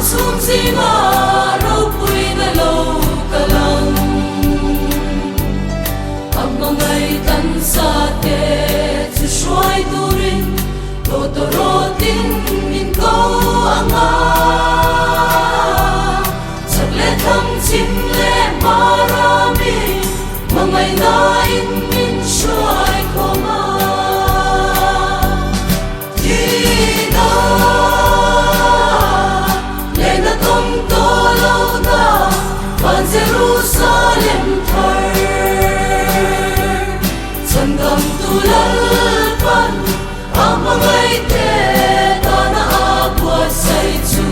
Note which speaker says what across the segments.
Speaker 1: Sum sima ro pui na lo kalang Amangai tan sa te chu shuai turin to to ro tin min ko anga Sak le tham chim le marami Mangai na in min shuai ko ma Jerusalem thar Sangam tulalpan Amangai te Tana abwat say chu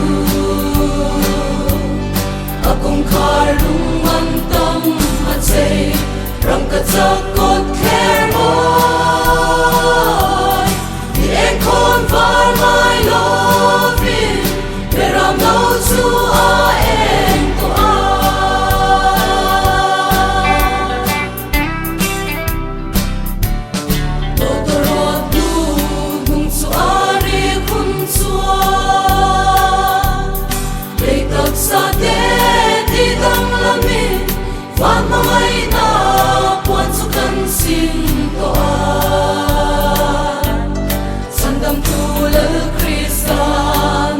Speaker 1: Akong karung mantam matsay Rangkatsakot kermoy Di ekon var my loving Peram no chu aeng to sa te ti dang lamin Van mamay na puan sukan sin to Sandam tulal Krista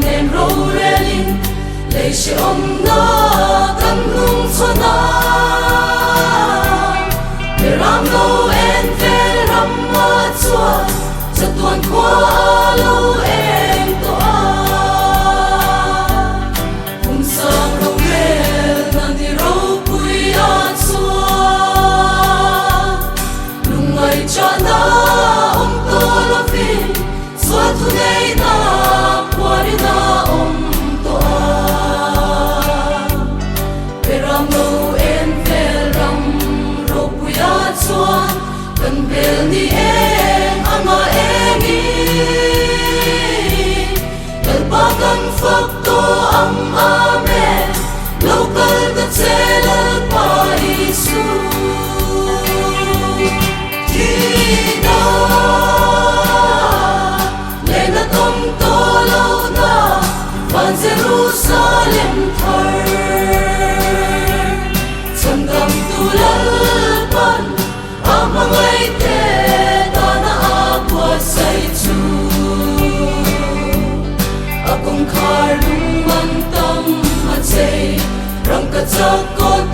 Speaker 1: nen ro relin Lay si om na kan nung sona Peram no en fel ram matsua Sa tuan kwa alo en to Chana om tolofin Suatu nei na puari na om toa Peram no en fel ram ro puya chuan Kan bel ni en anga engi Kalpakan fakto am amen Local ka tselal pa Isu Jerusalem thar Sangam tulalpan Amangai te Tana abwat say chu Akong karung mantam matsay Rangkatsakot